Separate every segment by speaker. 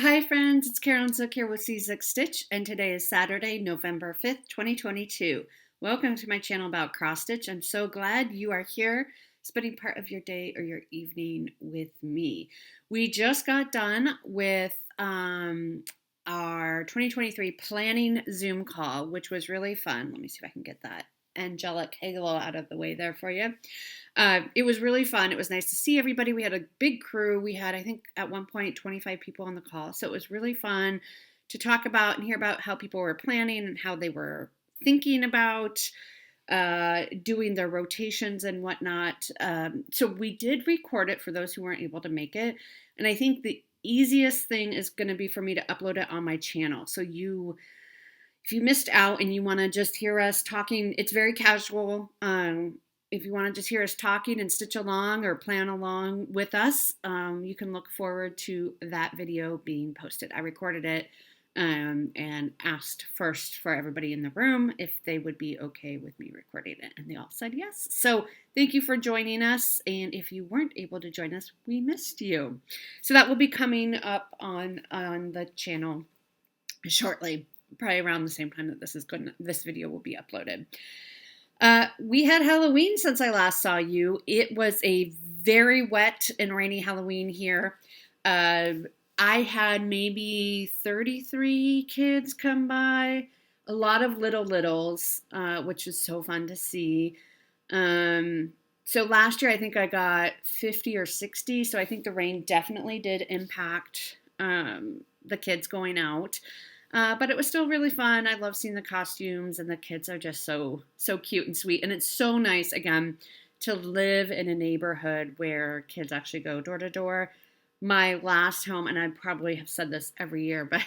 Speaker 1: Hi friends, it's Carolyn Zook here with C6 Stitch, and today is Saturday, November 5th, 2022. Welcome to my channel about cross stitch. I'm so glad you are here spending part of your day or your evening with me. We just got done with our 2023 planning Zoom call, which was really fun. Let me see if I can get that angelic halo out of the way there for you. It was really fun. It was nice to see everybody. We had a big crew. We had, I think, at one point, 25 people on the call. So it was really fun to talk about and hear about how people were planning and how they were thinking about doing their rotations and whatnot. So we did record it for those who weren't able to make it. And I think the easiest thing is going to be for me to upload it on my channel. So if you missed out and you want to just hear us talking, it's very casual. If you want to just hear us talking and stitch along or plan along with us, you can look forward to that video being posted. I recorded it and asked first for everybody in the room if they would be okay with me recording it, and they all said yes. So thank you for joining us, and if you weren't able to join us, we missed you. So that will be coming up on the channel shortly, probably around the same time that this video will be uploaded. We had Halloween since I last saw you. It was a very wet and rainy Halloween here. I had maybe 33 kids come by, a lot of littles, which was so fun to see. So last year I think I got 50 or 60, so I think the rain definitely did impact the kids going out. But it was still really fun. I love seeing the costumes, and the kids are just so cute and sweet. And it's so nice, again, to live in a neighborhood where kids actually go door to door. My last home, and I probably have said this every year, but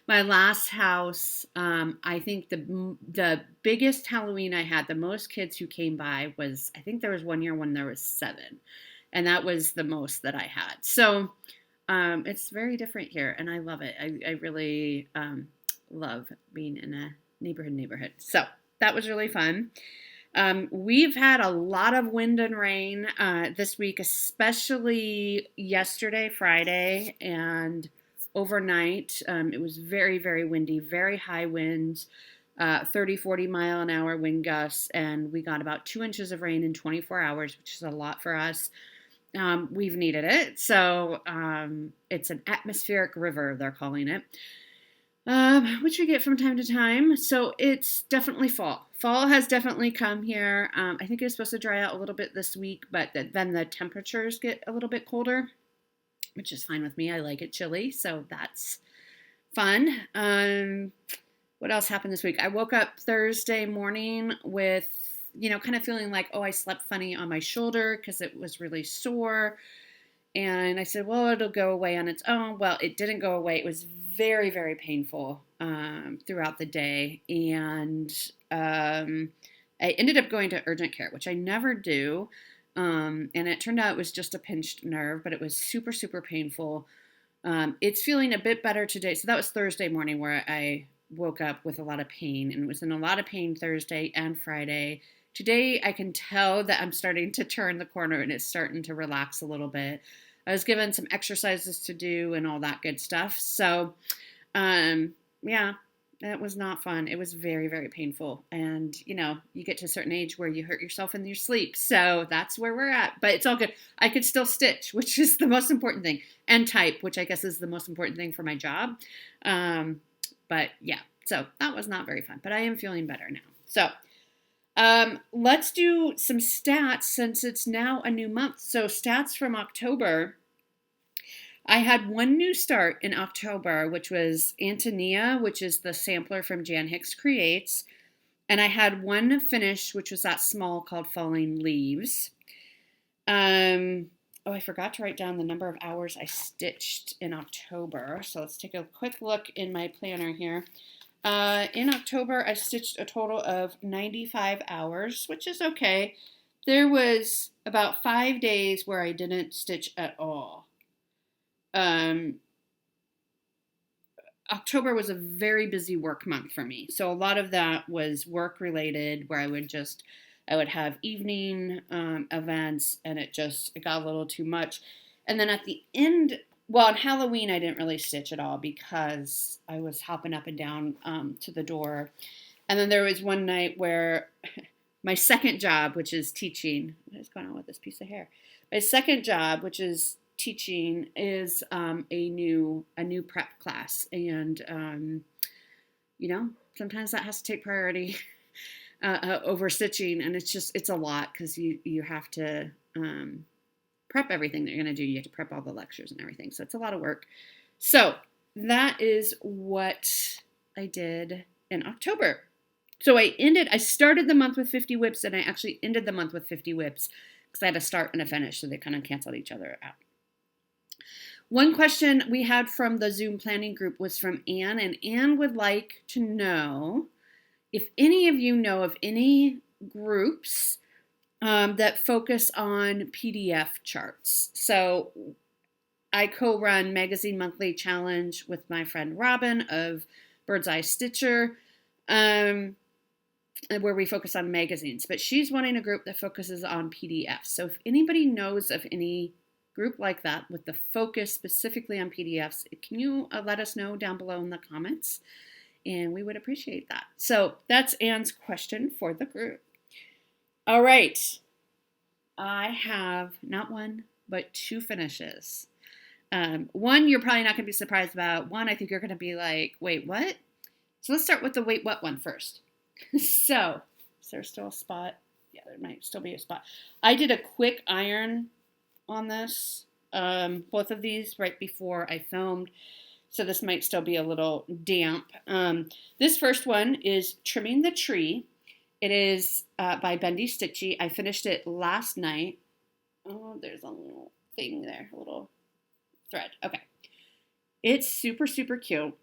Speaker 1: my last house, I think the biggest Halloween I had, the most kids who came by was, I think there was one year when there was 7. And that was the most that I had. So it's very different here, and I love it. I really love being in a neighborhood. So that was really fun. We've had a lot of wind and rain this week, especially yesterday, Friday, and overnight. It was very, very windy, very high winds, 30, 40 mile an hour wind gusts, and we got about 2 inches of rain in 24 hours, which is a lot for us. We've needed it. So it's an atmospheric river, they're calling it, which we get from time to time. So it's definitely fall. Fall has definitely come here. I think it's supposed to dry out a little bit this week, but then the temperatures get a little bit colder, which is fine with me. I like it chilly, so that's fun. What else happened this week? I woke up Thursday morning with kind of feeling like, I slept funny on my shoulder because it was really sore. And I said, well, it'll go away on its own. Well, it didn't go away. It was very, very painful throughout the day. And I ended up going to urgent care, which I never do. And it turned out it was just a pinched nerve, but it was super, super painful. It's feeling a bit better today. So that was Thursday morning where I woke up with a lot of pain, and it was in a lot of pain Thursday and Friday. Today, I can tell that I'm starting to turn the corner and it's starting to relax a little bit. I was given some exercises to do and all that good stuff. So, yeah, that was not fun. It was very, very painful. And, you get to a certain age where you hurt yourself in your sleep. So that's where we're at. But it's all good. I could still stitch, which is the most important thing, and type, which I guess is the most important thing for my job. But yeah, so that was not very fun. But I am feeling better now. So let's do some stats since it's now a new month. So stats from October. I had one new start in October, which was Antonia, which is the sampler from Jan Hicks Creates. And I had one finish, which was that small called Falling Leaves. I forgot to write down the number of hours I stitched in October. So let's take a quick look in my planner here. In October, I stitched a total of 95 hours, which is okay. There was about 5 days where I didn't stitch at all. October was a very busy work month for me. So a lot of that was work related, where I would have evening events, and it got a little too much. And then at the end well, on Halloween, I didn't really stitch at all because I was hopping up and down to the door. And then there was one night where my second job, which is teaching, what is going on with this piece of hair? My second job, which is teaching, is a new prep class, and sometimes that has to take priority over stitching, and it's a lot because you have to prep everything that you're going to do. You have to prep all the lectures and everything, so it's a lot of work. So that is what I did in October. So I started the month with 50 whips, and I actually ended the month with 50 whips because I had a start and a finish, so they kind of canceled each other out. One question we had from the Zoom planning group was from Anne, and Anne would like to know if any of you know of any groups that focus on PDF charts. So I co-run Magazine Monthly Challenge with my friend Robin of Bird's Eye Stitcher, where we focus on magazines. But she's wanting a group that focuses on PDFs. So if anybody knows of any group like that with the focus specifically on PDFs, can you let us know down below in the comments? And we would appreciate that. So that's Anne's question for the group. All right. I have not one, but two finishes. One you're probably not going to be surprised about. One I think you're going to be like, wait, what? So let's start with the wait, what one first. So, is there still a spot? Yeah, there might still be a spot. I did a quick iron on this, both of these right before I filmed. So this might still be a little damp. This first one is Trimming the Tree. It is by Bendy Stitchy. I finished it last night. Oh, there's a little thing there, a little thread. Okay. It's super, super cute.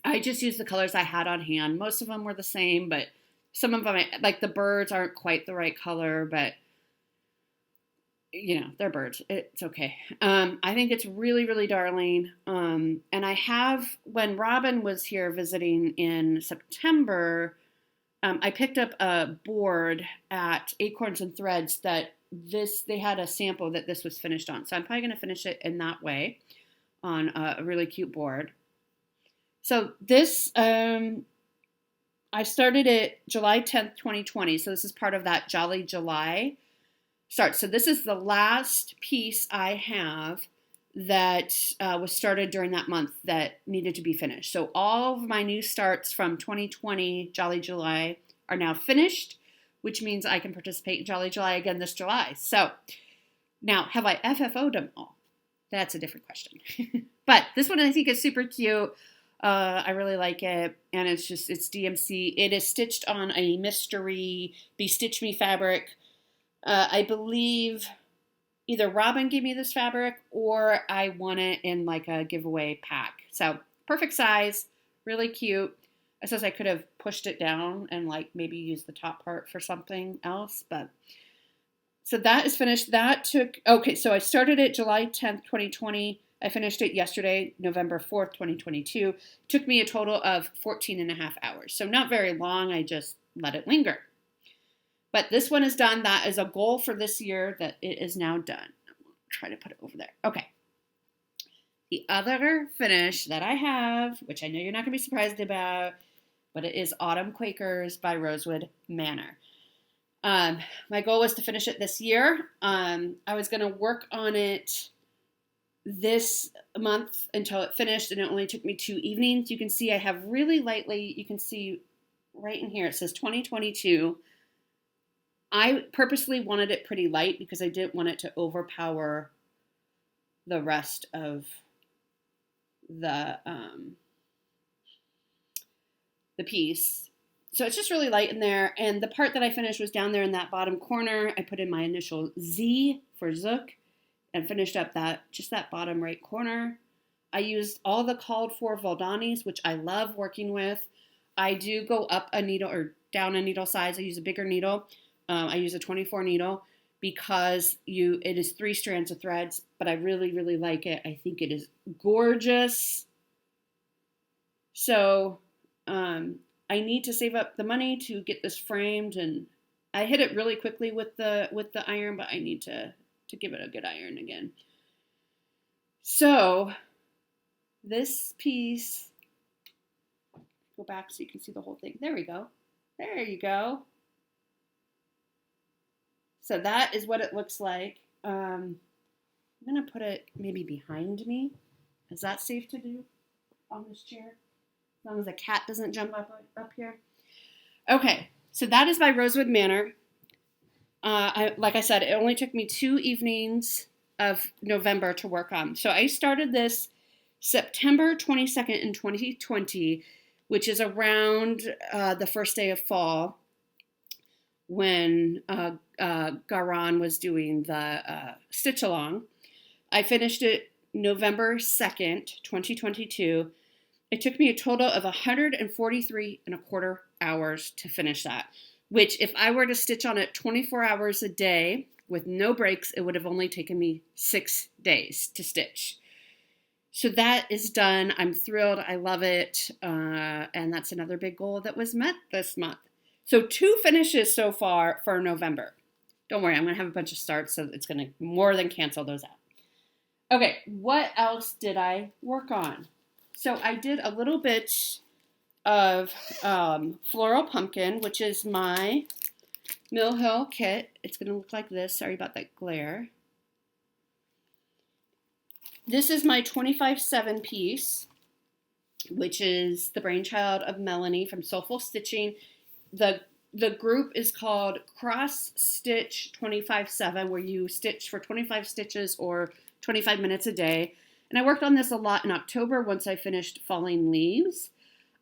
Speaker 1: I just used the colors I had on hand. Most of them were the same, but some of them, like the birds aren't quite the right color, but they're birds. It's okay. I think it's really, really darling. And I have, when Robin was here visiting in September, I picked up a board at Acorns and Threads that they had a sample that this was finished on. So I'm probably going to finish it in that way on a really cute board. So this, I started it July 10th, 2020. So this is part of that Jolly July start. So this is the last piece I have that was started during that month that needed to be finished. So all of my new starts from 2020 Jolly July are now finished, which means I can participate in Jolly July again this July. So now, have I FFO'd them all? That's a different question. But this one I think is super cute. I really like it, and it's DMC. It is stitched on a mystery Bestitch Me fabric. I believe either Robin gave me this fabric or I won it in like a giveaway pack. So perfect size, really cute. I suppose I could have pushed it down and like maybe used the top part for something else, but so that is finished. So I started it July 10th, 2020. I finished it yesterday, November 4th, 2022. It took me a total of 14 and a half hours. So not very long. I just let it linger. But this one is done. That is a goal for this year that it is now done. I'm going to try to put it over there. Okay. The other finish that I have, which I know you're not going to be surprised about, but it is Autumn Quakers by Rosewood Manor. My goal was to finish it this year. I was going to work on it this month until it finished, and it only took me 2 evenings. You can see I have really lightly, you can see right in here, it says 2022. I purposely wanted it pretty light because I didn't want it to overpower the rest of the piece. So it's just really light in there. And the part that I finished was down there in that bottom corner. I put in my initial Z for Zook and finished up that bottom right corner. I used all the called for Voldanis, which I love working with. I do go up a needle or down a needle size. I use a bigger needle. I use a 24 needle because it is 3 strands of threads, but I really, really like it. I think it is gorgeous. So I need to save up the money to get this framed, and I hit it really quickly with the iron, but I need to give it a good iron again. So this piece, go back so you can see the whole thing. There we go. There you go. So that is what it looks like. I'm going to put it maybe behind me. Is that safe to do on this chair? As long as a cat doesn't jump up here. Okay, so that is by Rosewood Manor. Like I said, it only took me 2 evenings of November to work on. So I started this September 22nd in 2020, which is around the first day of fall when Garan was doing the stitch along. I finished it November 2nd, 2022. It took me a total of 143 and a quarter hours to finish that, which if I were to stitch on it 24 hours a day with no breaks, it would have only taken me 6 days to stitch. So that is done. I'm thrilled. I love it. And that's another big goal that was met this month. So 2 finishes so far for November. Don't worry, I'm going to have a bunch of starts, so it's going to more than cancel those out. Okay, what else did I work on? So I did a little bit of Floral Pumpkin, which is my Mill Hill kit. It's going to look like this. Sorry about that glare. This is my 25/7 piece, which is the brainchild of Melanie from Soulful Stitching. The group is called Cross Stitch 25/7, where you stitch for 25 stitches or 25 minutes a day. And I worked on this a lot in October once I finished Falling Leaves.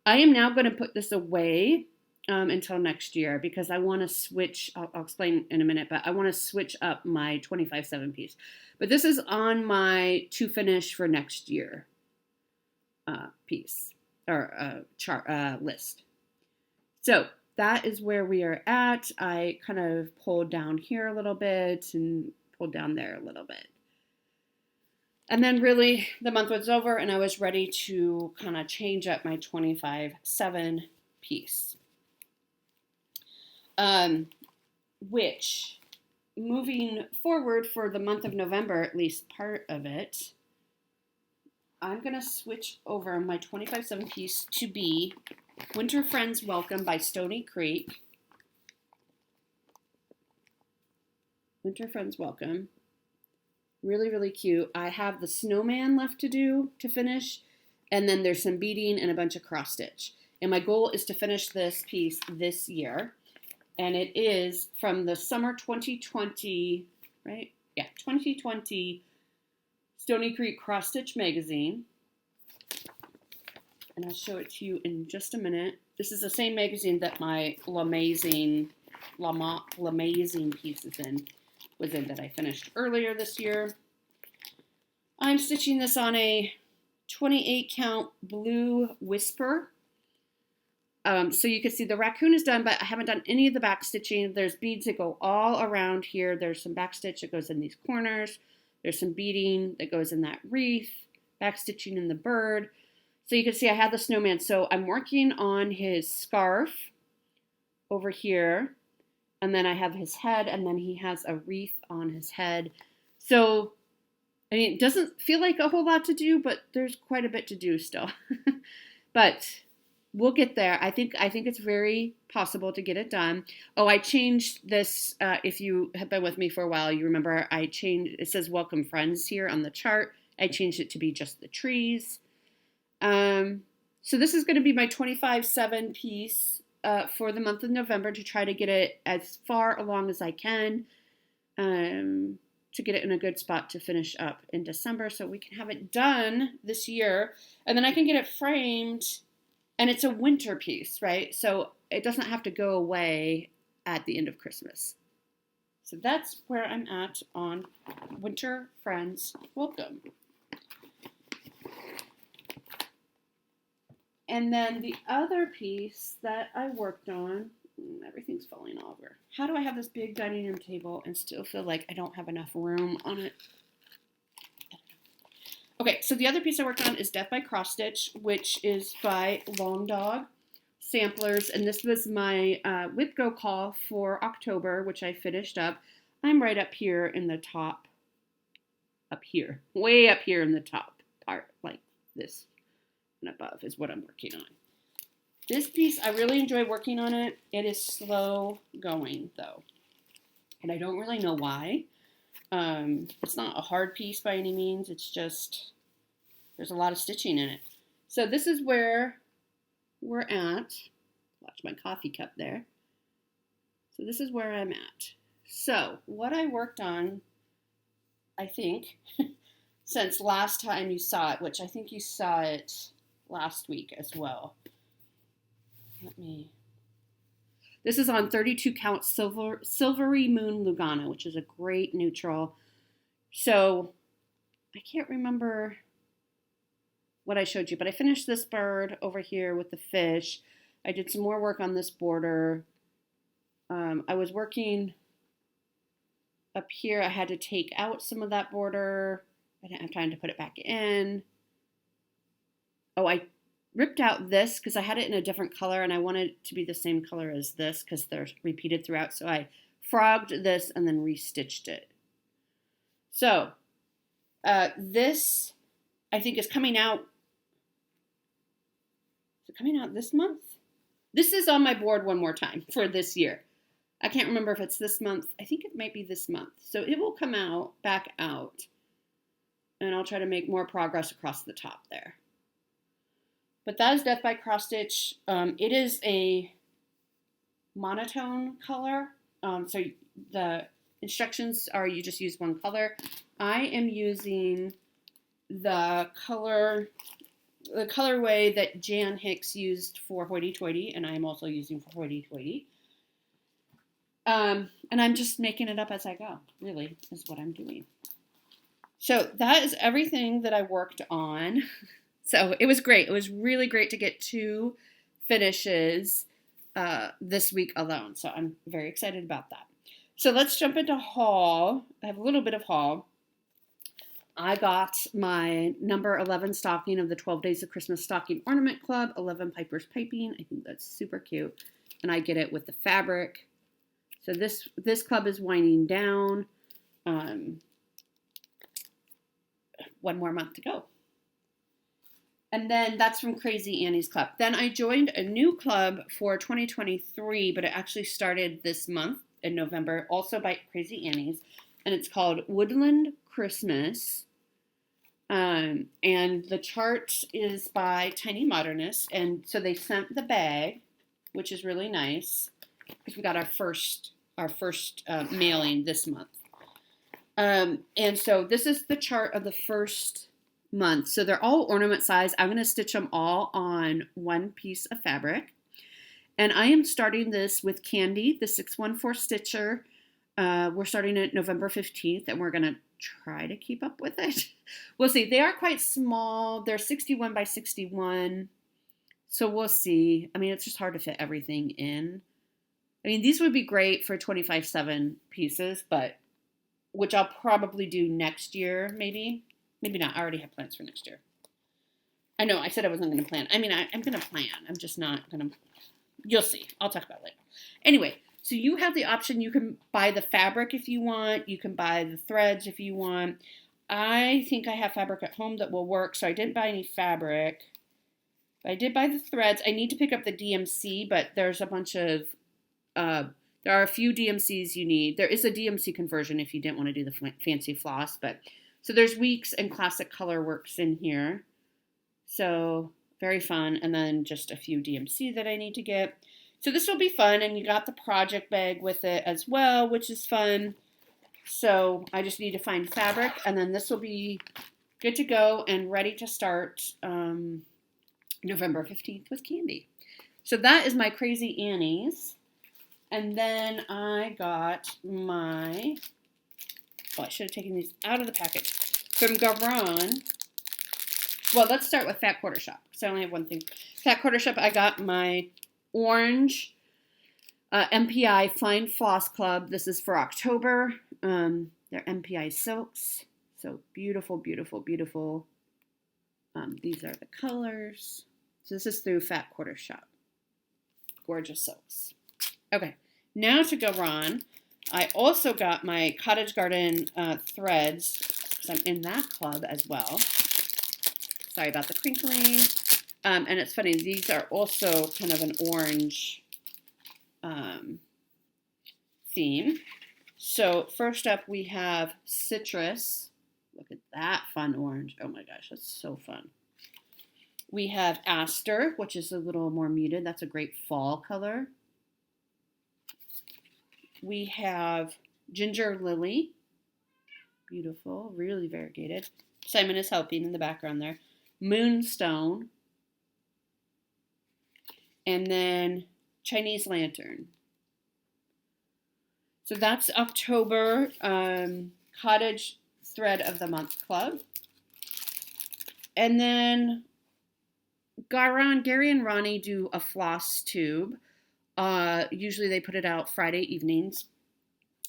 Speaker 1: I am now going to put this away until next year because I want to switch. I'll explain in a minute, but I want to switch up my 25/7 piece. But this is on my to finish for next year piece or chart list. So that is where we are at. I kind of pulled down here a little bit and pulled down there a little bit. And then really the month was over and I was ready to kind of change up my 25/7 piece. Which, moving forward for the month of November, at least part of it, I'm going to switch over my 25/7 piece to be Winter Friends Welcome by Stony Creek. Winter Friends Welcome. Really, really cute. I have the snowman left to do to finish, and then there's some beading and a bunch of cross stitch. And my goal is to finish this piece this year. And it is from the summer 2020, right? Yeah, 2020 Stony Creek Cross Stitch magazine. And I'll show it to you in just a minute. This is the same magazine that my L'Amazing piece was in that I finished earlier this year. I'm stitching this on a 28 count blue Whisper. So you can see the raccoon is done, but I haven't done any of the back stitching. There's beads that go all around here. There's some back stitch that goes in these corners. There's some beading that goes in that wreath, back stitching in the bird. So you can see I have the snowman. So I'm working on his scarf over here. And then I have his head, and then he has a wreath on his head. So, I mean, it doesn't feel like a whole lot to do, but there's quite a bit to do still. But we'll get there. I think it's very possible to get it done. Oh, I changed this. If you have been with me for a while, you remember I changed. It says Welcome Friends here on the chart. I changed it to be just the trees. So this is going to be my 25/7 piece for the month of November to try to get it as far along as I can to get it in a good spot to finish up in December so we can have it done this year. And then I can get it framed. And it's a winter piece, right? So it doesn't have to go away at the end of Christmas. So that's where I'm at on Winter Friends Welcome. And then the other piece that I worked on, everything's falling over. How do I have this big dining room table and still feel like I don't have enough room on it? Okay, so the other piece I worked on is Death by Cross Stitch, which is by Long Dog Samplers. And this was my Whip Go call for October, which I finished up. I'm right up here in the top up here, way up here in the top part, like this and above is what I'm working on. This piece, I really enjoy working on it. It is slow going though, and I don't really know why. It's not a hard piece by any means. It's just, there's a lot of stitching in it. So this is where we're at. Watch my coffee cup there. So this is where I'm at. So what I worked on, I think, since last time you saw it, which I think you saw it last week as well. This is on 32 count Silvery Moon Lugana, which is a great neutral. So I can't remember what I showed you, but I finished this bird over here with the fish. I did some more work on this border. I was working up here. I had to take out some of that border. I didn't have time to put it back in. Oh, I ripped out this because I had it in a different color and I wanted it to be the same color as this because they're repeated throughout. So I frogged this and then restitched it. So this I think is coming out. Is it coming out this month? This is on my board one more time for this year. I can't remember if it's this month. I think it might be this month. So it will come out, back out. And I'll try to make more progress across the top there. But that is Death by Cross Stitch. It is a monotone color. So the instructions are you just use one color. I am using the colorway that Jan Hicks used for Hoity Toity, and I am also using for Hoity Toity. And I'm just making it up as I go, really, is what I'm doing. So that is everything that I worked on. So it was great. It was really great to get 2 finishes this week alone. So I'm very excited about that. So let's jump into haul. I have a little bit of haul. I got my number 11 stocking of the 12 Days of Christmas Stocking Ornament Club, 11 Piper's Piping. I think that's super cute. And I get it with the fabric. So this club is winding down. 1 more month to go. And then that's from Crazy Annie's Club. Then I joined a new club for 2023, but it actually started this month in November, also by Crazy Annie's. And it's called Woodland Christmas. And the chart is by Tiny Modernist. And so they sent the bag, which is really nice, because we got our first mailing this month. And so this is the chart of the first month. So they're all ornament size. I'm going to stitch them all on 1 piece of fabric. And I am starting this with Candy, the 614 stitcher. We're starting it November 15th, and we're going to try to keep up with it. We'll see. They are quite small. They're 61 by 61. So we'll see. I mean, it's just hard to fit everything in. I mean, these would be great for 25/7 pieces, but which I'll probably do next year, maybe. Maybe not. I already have plans for next year. I know. I said I wasn't going to plan. I mean, I'm going to plan. I'm just not going to. You'll see. I'll talk about it later. Anyway, so you have the option. You can buy the fabric if you want. You can buy the threads if you want. I think I have fabric at home that will work, so I didn't buy any fabric. I did buy the threads. I need to pick up the DMC, but there's a bunch of, there are a few DMCs you need. There is a DMC conversion if you didn't want to do the fancy floss, but, so there's Weeks and Classic Colorworks in here. So very fun. And then just a few DMC that I need to get. So this will be fun. And you got the project bag with it as well, which is fun. So I just need to find fabric, and then this will be good to go and ready to start November 15th with Candy. So that is my Crazy Annie's. And then I got my, oh, I should have taken these out of the package. From Garon. Well, let's start with Fat Quarter Shop, because I only have one thing. Fat Quarter Shop, I got my orange MPI Fine Floss Club. This is for October. They're MPI silks. So beautiful, beautiful, beautiful. These are the colors. So this is through Fat Quarter Shop. Gorgeous silks. Okay, now to go on. I also got my Cottage Garden threads, because I'm in that club as well. Sorry about the crinkling. And it's funny, these are also kind of an orange theme. So first up we have citrus. Look at that fun orange. Oh my gosh, that's so fun. We have aster, which is a little more muted. That's a great fall color. We have ginger lily. Beautiful, really variegated. Simon is helping in the background there. Moonstone. And then Chinese lantern. So that's October Cottage Thread of the Month Club. And then Gary and Ronnie do a Flosstube. Usually they put it out Friday evenings.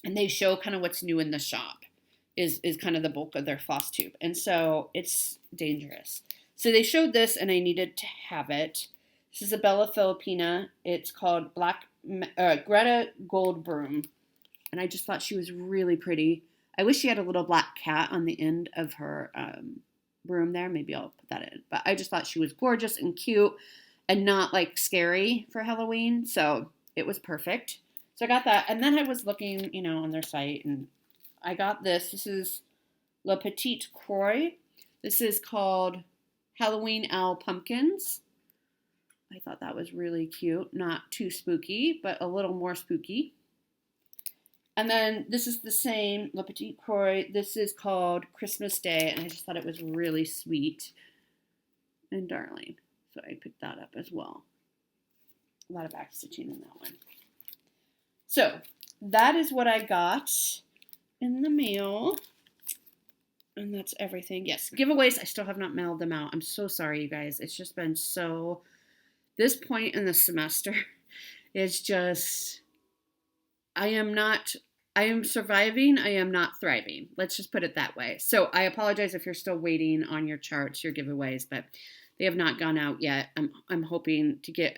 Speaker 1: And they show kind of what's new in the shop is kind of the bulk of their Flosstube. And so it's dangerous. So they showed this and I needed to have it. This is a Bella Filipina. It's called Greta Gold Broom. And I just thought she was really pretty. I wish she had a little black cat on the end of her broom there. Maybe I'll put that in. But I just thought she was gorgeous and cute and not like scary for Halloween. So it was perfect. So I got that. And then I was looking, on their site and I got this. This is La Petite Croix. This is called Halloween Owl Pumpkins. I thought that was really cute. Not too spooky, but a little more spooky. And then this is the same La Petite Croix. This is called Christmas Day, and I just thought it was really sweet and darling. So I picked that up as well. A lot of back stitching in that one. So that is what I got in the mail. And that's everything. Yes, giveaways, I still have not mailed them out. I'm so sorry, you guys. It's just been so... This point in the semester is just... I am surviving. I am not thriving. Let's just put it that way. So I apologize if you're still waiting on your charts, your giveaways, but they have not gone out yet. I'm hoping to get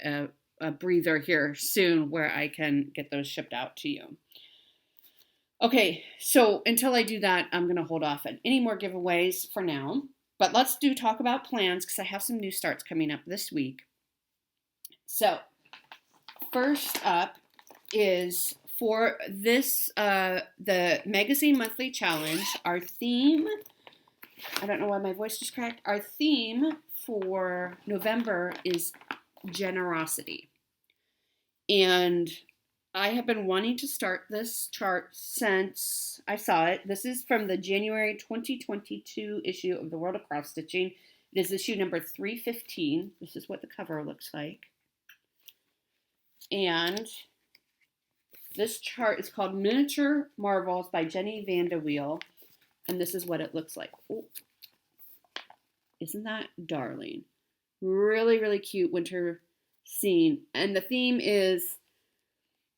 Speaker 1: a breather here soon where I can get those shipped out to you. Okay, so until I do that, I'm going to hold off on any more giveaways for now. But let's talk about plans because I have some new starts coming up this week. So first up is for this, the Magazine Monthly Challenge, our theme, I don't know why my voice just cracked, our theme for November is generosity. And I have been wanting to start this chart since I saw it. This is from the January 2022 issue of the World of Cross Stitching. It is issue number 315. This is what the cover looks like. And this chart is called Miniature Marvels by Jenny Vandeweel. And this is what it looks like. Oh, isn't that darling? Really, really cute winter scene. And the theme is,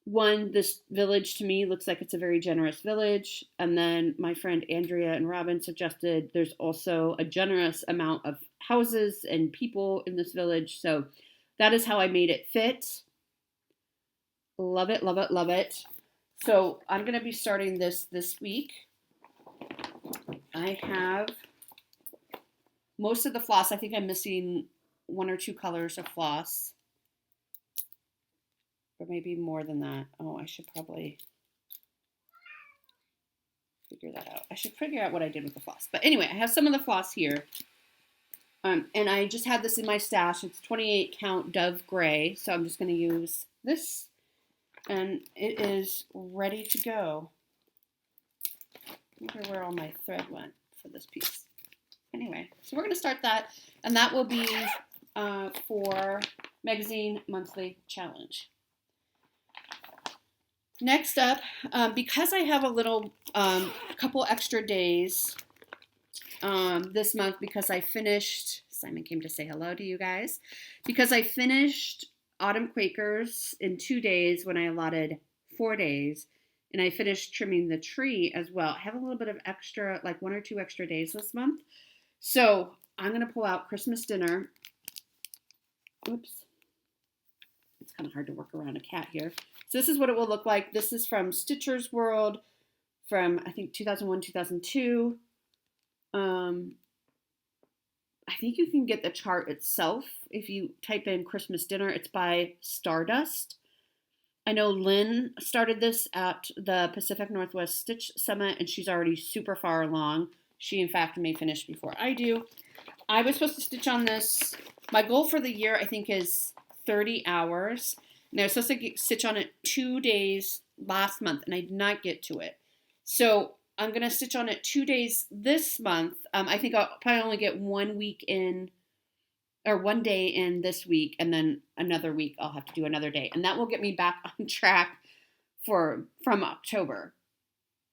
Speaker 1: one, this village to me looks like it's a very generous village. And then my friend Andrea and Robin suggested there's also a generous amount of houses and people in this village. So that is how I made it fit. Love it, love it, love it. So I'm going to be starting this week. I have most of the floss. I think I'm missing 1 or 2 colors of floss. Or maybe more than that. Oh, I should probably figure that out. I should figure out what I did with the floss. But anyway, I have some of the floss here. And I just had this in my stash. It's 28 count Dove Gray. So I'm just going to use this. And it is ready to go. I wonder where all my thread went for this piece. Anyway, so we're going to start that. And that will be for Magazine Monthly Challenge. Next up, because I have a little, couple extra days this month because I finished, Simon came to say hello to you guys, because I finished Autumn Quakers in 2 days when I allotted 4 days, and I finished trimming the tree as well. I have a little bit of extra, like 1 or 2 extra days this month. So I'm going to pull out Christmas dinner. Oops. It's kind of hard to work around a cat here. So this is what it will look like. This is from Stitcher's World from, I think, 2001, 2002. Um, I think you can get the chart itself if you type in Christmas dinner. It's by Stardust. I know Lynn started this at the Pacific Northwest Stitch Summit, and she's already super far along. She, in fact, may finish before I do. I was supposed to stitch on this. My goal for the year, I think, is 30 hours. And I was supposed to stitch on it 2 days last month, and I did not get to it. So I'm going to stitch on it 2 days this month. I think I'll probably only get 1 week in, or 1 day in this week, and then another week I'll have to do another day. And that will get me back on track from October.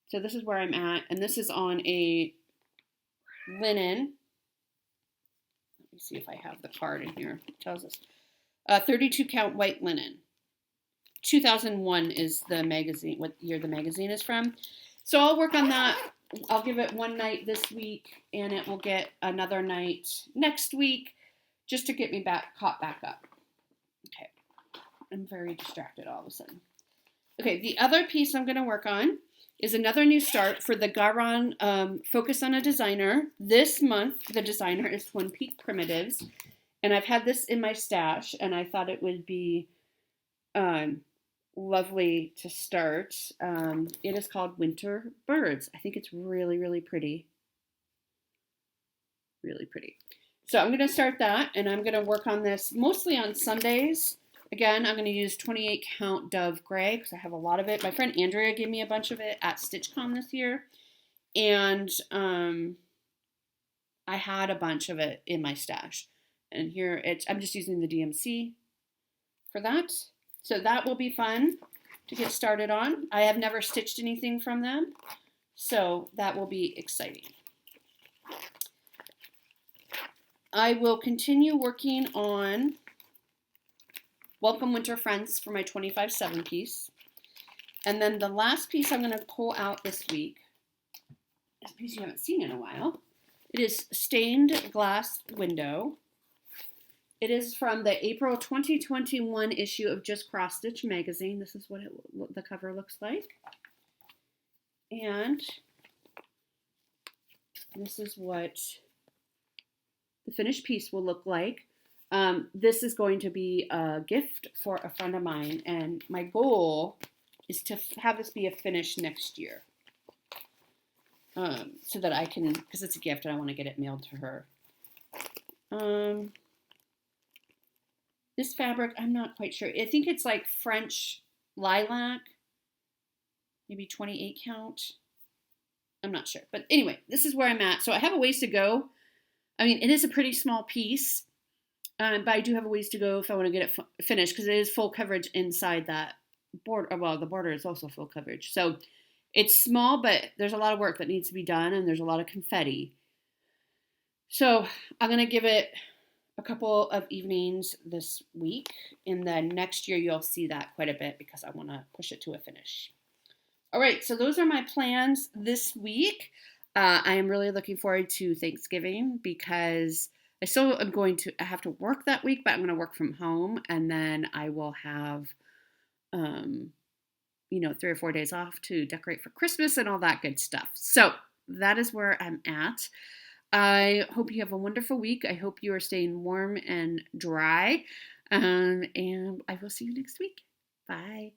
Speaker 1: So this is where I'm at, and this is on a linen. Let me see if I have the card in here. It tells us 32 count white linen. 2001 is the magazine, what year the magazine is from. So I'll work on that. I'll give it one night this week, and it will get another night next week, just to get me caught back up. Okay, I'm very distracted all of a sudden. Okay, the other piece I'm going to work on is another new start for the Garon Focus on a Designer. This month, the designer is Twin Peak Primitives, and I've had this in my stash, and I thought it would be lovely to start. It is called Winter Birds. I think it's really, really pretty. Really pretty. So I'm going to start that, and I'm going to work on this mostly on Sundays. Again, I'm going to use 28 count Dove Gray because I have a lot of it. My friend Andrea gave me a bunch of it at StitchCon this year, and I had a bunch of it in my stash. And here I'm just using the DMC for that. So that will be fun to get started on. I have never stitched anything from them, so that will be exciting. I will continue working on Welcome Winter Friends for my 25/7 piece. And then the last piece I'm going to pull out this week is a piece you haven't seen in a while. It is Stained Glass Window. It is from the April 2021 issue of Just Cross Stitch magazine. This is what the cover looks like. And this is what the finished piece will look like. This is going to be a gift for a friend of mine, and my goal is to have this be a finish next year. So that I can, because it's a gift and I want to get it mailed to her. This fabric, I'm not quite sure. I think it's like French lilac, maybe 28 count. I'm not sure. But anyway, this is where I'm at. So I have a ways to go. I mean, it is a pretty small piece, but I do have a ways to go if I want to get it finished because it is full coverage inside that border. Well, the border is also full coverage. So it's small, but there's a lot of work that needs to be done, and there's a lot of confetti. So I'm going to give it a couple of evenings this week, and then next year you'll see that quite a bit because I want to push it to a finish. All right, so those are my plans this week. I am really looking forward to Thanksgiving because I still am going to have to work that week, but I'm going to work from home, and then I will have, 3 or 4 days off to decorate for Christmas and all that good stuff. So that is where I'm at. I hope you have a wonderful week. I hope you are staying warm and dry, and I will see you next week. Bye.